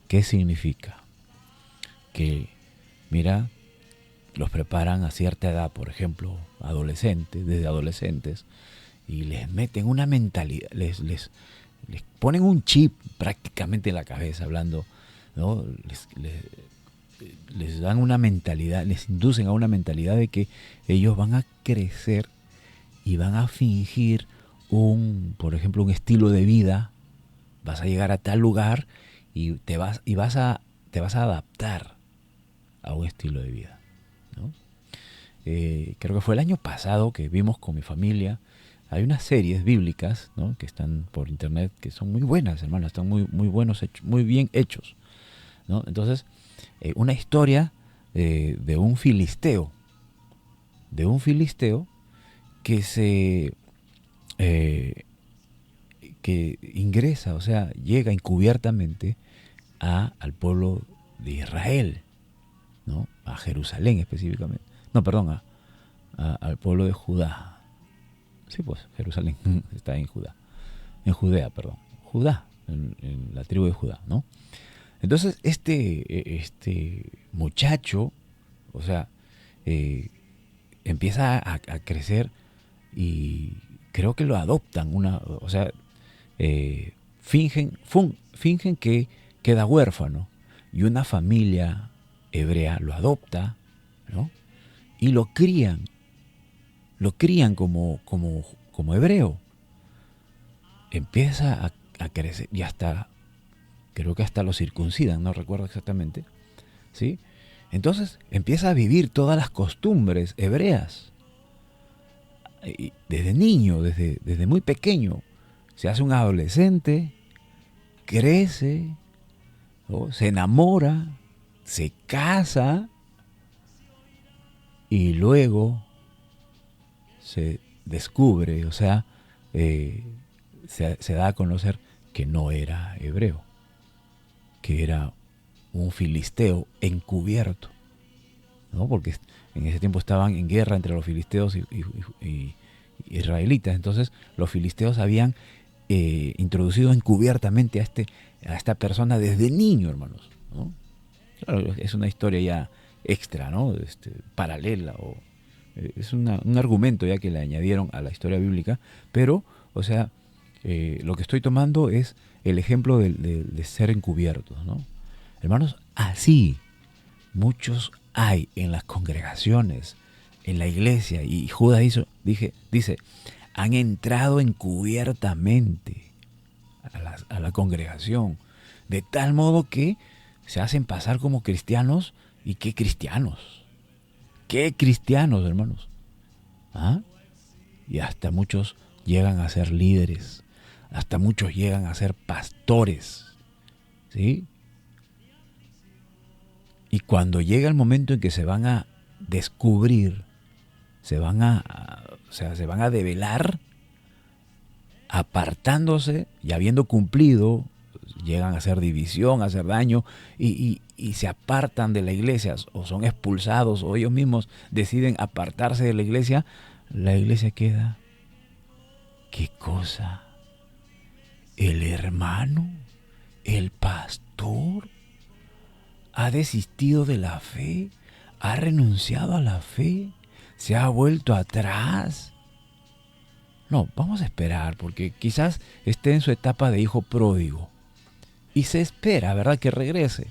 S2: ¿Qué significa? Que, mira, los preparan a cierta edad, por ejemplo, desde adolescentes, y les meten una mentalidad, les ponen un chip prácticamente en la cabeza, hablando, ¿no? Les dan una mentalidad, les inducen a una mentalidad de que ellos van a crecer y van a fingir por ejemplo, un estilo de vida. Vas a llegar a tal lugar y te vas a adaptar a un estilo de vida, ¿no? Creo que fue el año pasado que vimos con mi familia. Hay unas series bíblicas, ¿no?, que están por internet, que son muy buenas, hermanos, están muy buenos, muy bien hechos, ¿no? Entonces, una historia de un filisteo que que ingresa, o sea, llega encubiertamente al pueblo de Israel, ¿no? A Jerusalén específicamente. No, perdón, al pueblo de Judá. Sí, pues, Jerusalén está en Judá. En Judea, perdón. Judá, en la tribu de Judá, ¿no? Entonces, este muchacho, o sea, empieza a crecer y creo que lo adoptan, o sea, fingen que queda huérfano y una familia hebrea lo adopta, ¿no? Y lo crían como hebreo. Empieza a crecer y creo que hasta lo circuncidan, no recuerdo exactamente, ¿sí? Entonces empieza a vivir todas las costumbres hebreas. Y desde niño, desde muy pequeño, se hace un adolescente, crece, ¿no?, se enamora, se casa y luego se descubre, o sea, se da a conocer que no era hebreo, que era un filisteo encubierto, ¿no? Porque en ese tiempo estaban en guerra entre los filisteos y israelitas. Entonces los filisteos habían introducido encubiertamente a esta persona desde niño, hermanos, ¿no? Claro, es una historia ya extra, ¿no? Paralela, o es un argumento ya que le añadieron a la historia bíblica, pero, o sea, lo que estoy tomando es el ejemplo de ser encubiertos, ¿no? Hermanos, así muchos hay en las congregaciones, en la iglesia, y Judas dice, han entrado encubiertamente a la congregación, de tal modo que se hacen pasar como cristianos. ¿Y qué cristianos? ¿Qué cristianos, hermanos? ¿Ah? Y hasta muchos llegan a ser líderes, hasta muchos llegan a ser pastores, ¿sí? Y cuando llega el momento en que se van a descubrir, se van a develar, apartándose y habiendo cumplido, llegan a hacer división, a hacer daño, y se apartan de la iglesia, o son expulsados, o ellos mismos deciden apartarse de la iglesia queda, ¿qué cosa? El hermano, el pastor, ha desistido de la fe, ha renunciado a la fe, se ha vuelto atrás. No, vamos a esperar, porque quizás esté en su etapa de hijo pródigo. Y se espera, ¿verdad?, que regrese.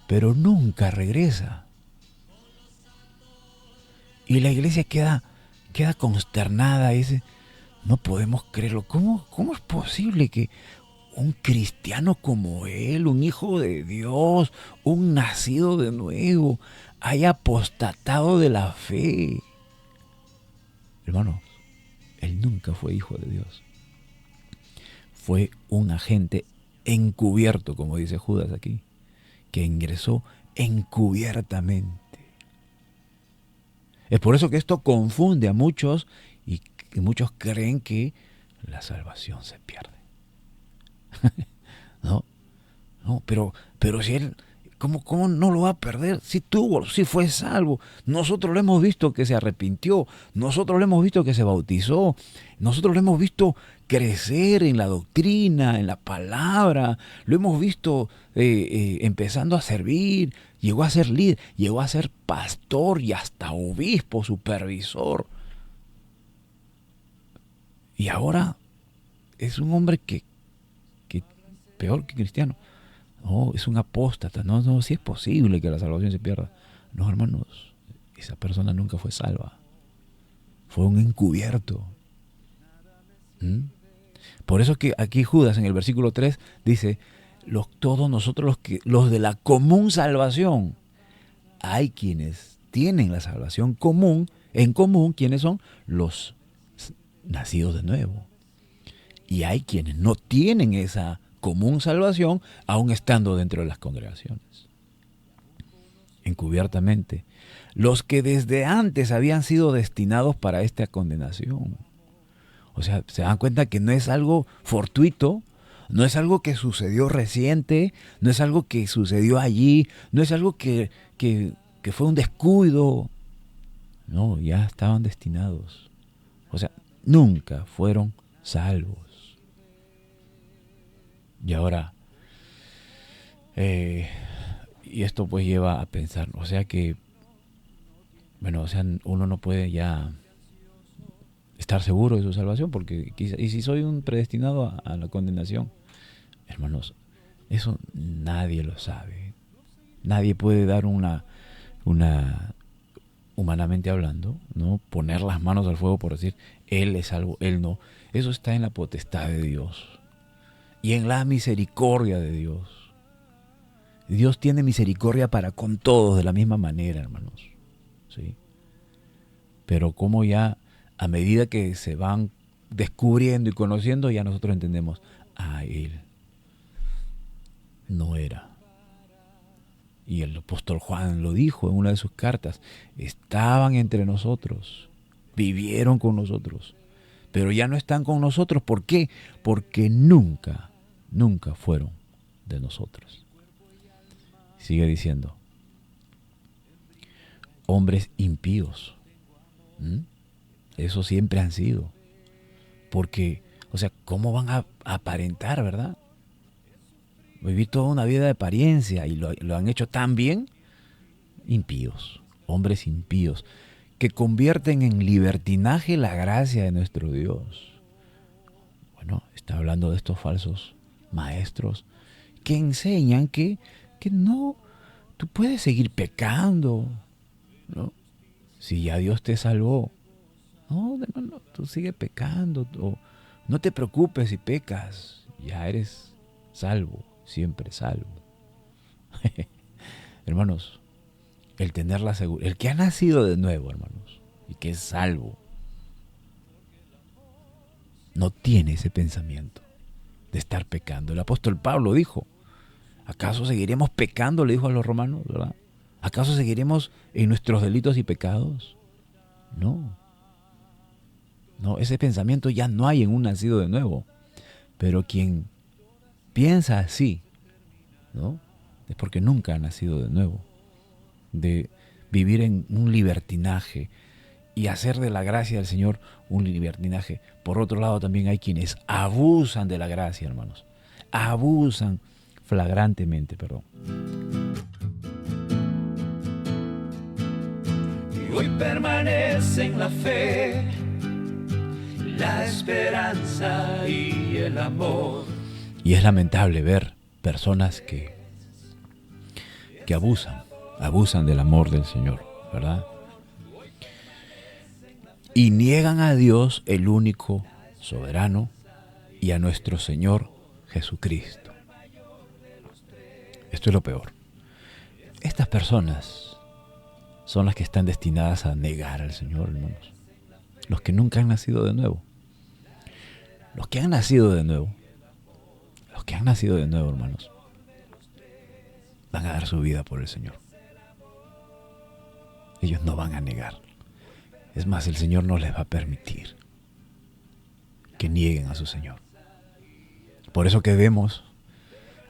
S2: Pero nunca regresa. Y la iglesia queda consternada y dice, no podemos creerlo. ¿Cómo es posible que un cristiano como él, un hijo de Dios, un nacido de nuevo, haya apostatado de la fe? Hermanos, él nunca fue hijo de Dios. Fue un agente encubierto, como dice Judas aquí, que ingresó encubiertamente. Es por eso que esto confunde a muchos y muchos creen que la salvación se pierde. No, pero si él, ¿cómo no lo va a perder? Si tuvo, si fue salvo. Nosotros lo hemos visto que se arrepintió, nosotros lo hemos visto que se bautizó, nosotros lo hemos visto crecer en la doctrina, en la palabra, lo hemos visto empezando a servir, llegó a ser líder, llegó a ser pastor y hasta obispo, supervisor. Y ahora es un hombre que peor que cristiano. No, es un apóstata. No, si es posible que la salvación se pierda. No, hermanos, esa persona nunca fue salva. Fue un encubierto. Por eso que aquí Judas en el versículo 3 dice, todos nosotros los de la común salvación. Hay quienes tienen la salvación en común, ¿quiénes son? Los nacidos de nuevo. Y hay quienes no tienen esa común salvación, aún estando dentro de las congregaciones. Encubiertamente. Los que desde antes habían sido destinados para esta condenación. O sea, se dan cuenta que no es algo fortuito, no es algo que sucedió reciente, no es algo que sucedió allí, no es algo que fue un descuido. No, ya estaban destinados. O sea, nunca fueron salvos. Y ahora, y esto pues lleva a pensar, o sea que, bueno, o sea, uno no puede ya estar seguro de su salvación, porque quizá, y si soy un predestinado a la condenación, hermanos, eso nadie lo sabe. Nadie puede dar una humanamente hablando, ¿no? Poner las manos al fuego por decir, él es salvo, él no. Eso está en la potestad de Dios. Y en la misericordia de Dios. Dios tiene misericordia para con todos de la misma manera, hermanos. ¿Sí? Pero como ya a medida que se van descubriendo y conociendo, ya nosotros entendemos, él no era. Y el apóstol Juan lo dijo en una de sus cartas, estaban entre nosotros, vivieron con nosotros, pero ya no están con nosotros. ¿Por qué? Porque nunca fueron de nosotros. Sigue diciendo, hombres impíos. Eso siempre han sido. Porque, o sea, ¿cómo van a aparentar, verdad? Vivir toda una vida de apariencia y lo han hecho tan bien. Impíos, hombres impíos, que convierten en libertinaje la gracia de nuestro Dios. Bueno, está hablando de estos falsos maestros que enseñan que no, tú puedes seguir pecando, ¿no? Si ya Dios te salvó. No, hermano, tú sigue pecando. No te preocupes si pecas, ya eres salvo, siempre salvo. Hermanos, el tener la seguridad, el que ha nacido de nuevo, hermanos, y que es salvo, no tiene ese pensamiento de estar pecando. El apóstol Pablo dijo, ¿acaso seguiremos pecando? Le dijo a los romanos, ¿verdad? ¿Acaso seguiremos en nuestros delitos y pecados? No, ese pensamiento ya no hay en un nacido de nuevo. Pero quien piensa así, ¿no? Es porque nunca ha nacido de nuevo. De vivir en un libertinaje y hacer de la gracia del Señor un libertinaje. Por otro lado, también hay quienes abusan de la gracia, hermanos. Abusan flagrantemente, perdón.
S1: Y hoy permanece en la fe, la esperanza y el amor.
S2: Y es lamentable ver personas que abusan del amor del Señor, ¿verdad? Y niegan a Dios, el único soberano, y a nuestro Señor Jesucristo. Esto es lo peor. Estas personas son las que están destinadas a negar al Señor, hermanos. Los que nunca han nacido de nuevo. Los que han nacido de nuevo, hermanos, van a dar su vida por el Señor. Ellos no van a negar. Es más, el Señor no les va a permitir que nieguen a su Señor. Por eso que vemos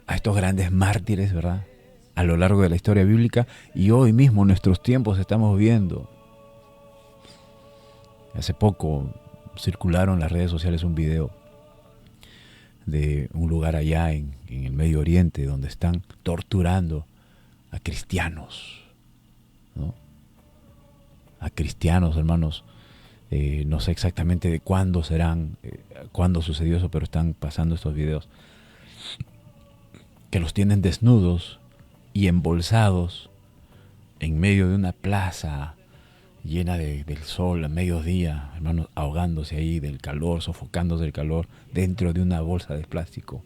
S2: a estos grandes mártires, ¿verdad?, a lo largo de la historia bíblica, y hoy mismo en nuestros tiempos estamos viendo. Hace poco circularon en las redes sociales un video de un lugar allá en el Medio Oriente donde están torturando a cristianos, ¿no? A cristianos, hermanos. No sé exactamente de cuándo cuándo sucedió eso, pero están pasando estos videos que los tienen desnudos y embolsados en medio de una plaza llena del sol a mediodía, hermanos, ahogándose ahí del calor, sofocándose del calor dentro de una bolsa de plástico,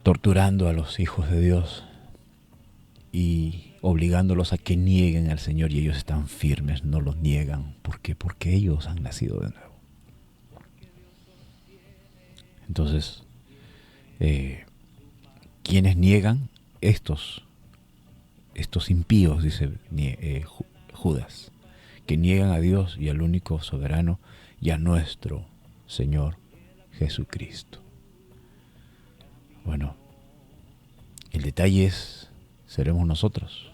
S2: torturando a los hijos de Dios y obligándolos a que nieguen al Señor, y ellos están firmes, no los niegan. ¿Por qué? Porque ellos han nacido de nuevo. Entonces, ¿quiénes niegan? Estos impíos, dice Judas, que niegan a Dios y al único soberano y a nuestro Señor Jesucristo. Bueno, el detalle es, ¿seremos nosotros?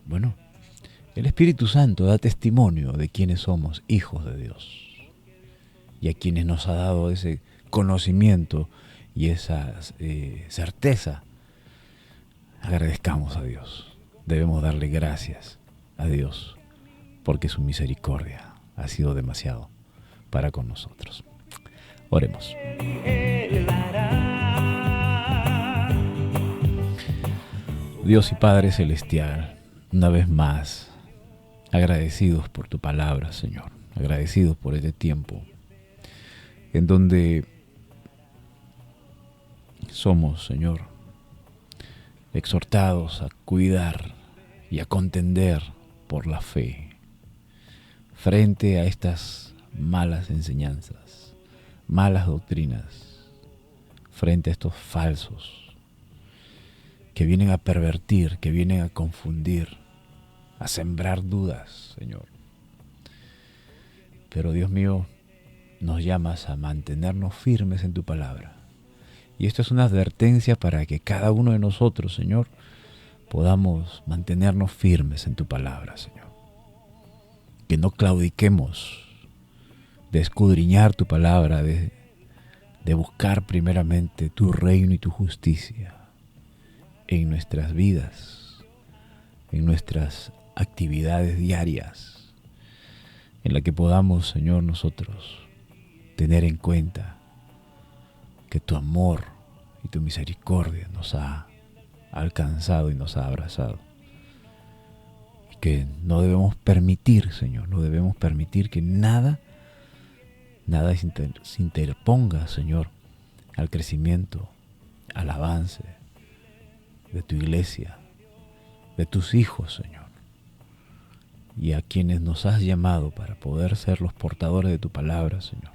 S2: Bueno, el Espíritu Santo da testimonio de quienes somos hijos de Dios y a quienes nos ha dado ese conocimiento y esa certeza. Agradezcamos a Dios. Debemos darle gracias a Dios porque su misericordia ha sido demasiado para con nosotros. Oremos. Dios y Padre Celestial, una vez más, agradecidos por tu palabra, Señor. Agradecidos por este tiempo en donde somos, Señor, exhortados a cuidar y a contender por la fe frente a estas malas enseñanzas, malas doctrinas, frente a estos falsos que vienen a pervertir, que vienen a confundir, a sembrar dudas, Señor. Pero Dios mío, nos llamas a mantenernos firmes en tu palabra. Y esto es una advertencia para que cada uno de nosotros, Señor, podamos mantenernos firmes en tu palabra, Señor. Que no claudiquemos de escudriñar tu palabra, de buscar primeramente tu reino y tu justicia en nuestras vidas, en nuestras actividades diarias, en la que podamos, Señor, nosotros tener en cuenta que tu amor y tu misericordia nos ha alcanzado y nos ha abrazado. Y que no debemos permitir, Señor, no debemos permitir que nada se interponga, Señor, al crecimiento, al avance de tu iglesia, de tus hijos, Señor, y a quienes nos has llamado para poder ser los portadores de tu palabra, Señor.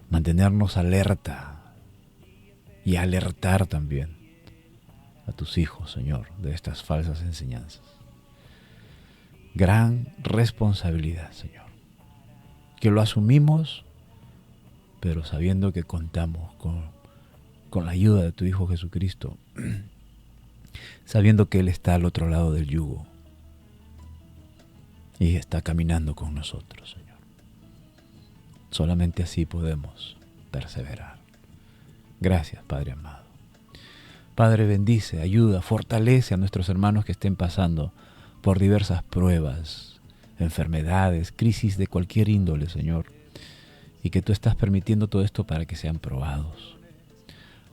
S2: Mantenernos alerta y alertar también a tus hijos, Señor, de estas falsas enseñanzas. Gran responsabilidad, Señor, que lo asumimos, pero sabiendo que contamos con la ayuda de tu Hijo Jesucristo, sabiendo que Él está al otro lado del yugo y está caminando con nosotros, Señor. Solamente así podemos perseverar. Gracias, Padre amado. Padre, bendice, ayuda, fortalece a nuestros hermanos que estén pasando por diversas pruebas enfermedades, crisis de cualquier índole, Señor, y que tú estás permitiendo todo esto para que sean probados.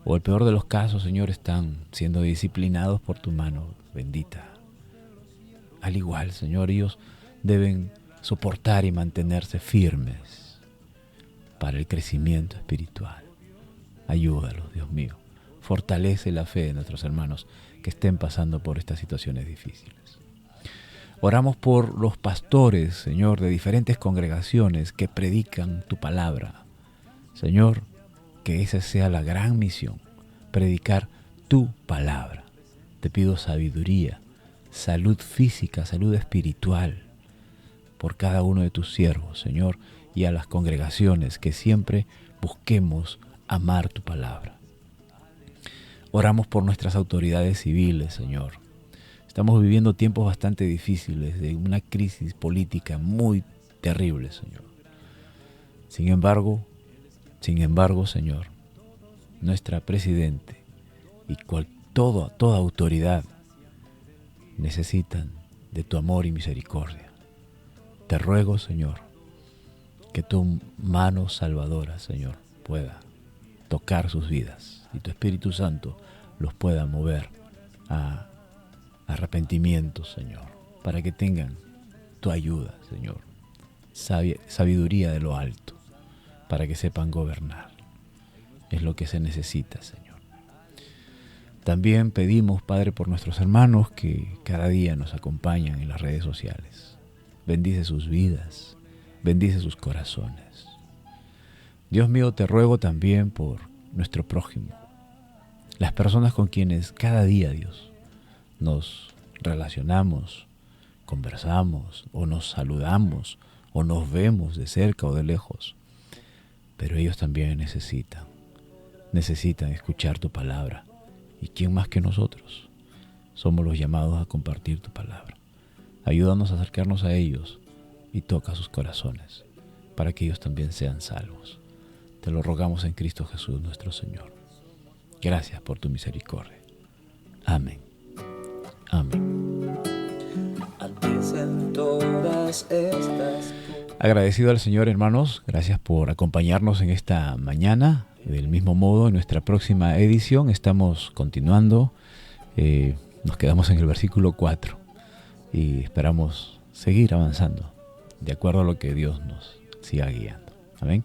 S2: O el peor de los casos, Señor, están siendo disciplinados por tu mano bendita. Al igual, Señor, ellos deben soportar y mantenerse firmes para el crecimiento espiritual. Ayúdalos, Dios mío. Fortalece la fe de nuestros hermanos que estén pasando por estas situaciones difíciles. Oramos por los pastores, Señor, de diferentes congregaciones que predican tu palabra. Señor, que esa sea la gran misión, predicar tu palabra. Te pido sabiduría, salud física, salud espiritual, por cada uno de tus siervos, Señor, y a las congregaciones que siempre busquemos amar tu palabra. Oramos por nuestras autoridades civiles, Señor. Estamos viviendo tiempos bastante difíciles, de una crisis política muy terrible, Señor. Sin embargo, Señor, nuestra presidente y toda autoridad necesitan de tu amor y misericordia. Te ruego, Señor, que tu mano salvadora, Señor, pueda tocar sus vidas y tu Espíritu Santo los pueda mover a arrepentimiento, Señor, para que tengan tu ayuda, Señor, sabiduría de lo alto, para que sepan gobernar. Es lo que se necesita, Señor. También pedimos, Padre, por nuestros hermanos que cada día nos acompañan en las redes sociales. Bendice sus vidas, bendice sus corazones. Dios mío, te ruego también por nuestro prójimo, las personas con quienes cada día, Dios, nos relacionamos, conversamos, o nos saludamos, o nos vemos de cerca o de lejos. Pero ellos también necesitan escuchar tu palabra. ¿Y quién más que nosotros? Somos los llamados a compartir tu palabra. Ayúdanos a acercarnos a ellos y toca sus corazones para que ellos también sean salvos. Te lo rogamos en Cristo Jesús nuestro Señor. Gracias por tu misericordia. Amén. Amén. Agradecido al Señor, hermanos. Gracias por acompañarnos en esta mañana. Del mismo modo, en nuestra próxima edición estamos continuando. Nos quedamos en el versículo 4 y esperamos seguir avanzando de acuerdo a lo que Dios nos siga guiando. Amén.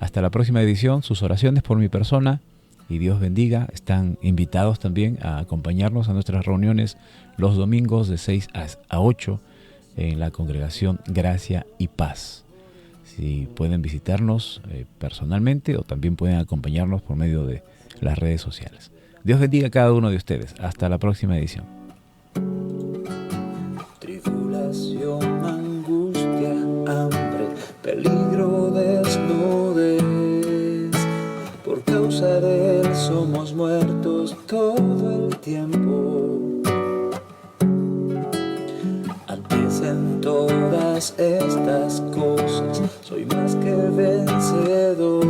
S2: Hasta la próxima edición. Sus oraciones por mi persona y Dios bendiga. Están invitados también a acompañarnos a nuestras reuniones los domingos de 6 a 8 en la congregación Gracia y Paz. Si pueden visitarnos personalmente o también pueden acompañarnos por medio de las redes sociales. Dios bendiga a cada uno de ustedes. Hasta la próxima edición.
S1: Tribulación, angustia, hambre, peligro, desnudez. Por causa de él somos muertos todo el tiempo. Antes en todas estas cosas soy más que vencedor.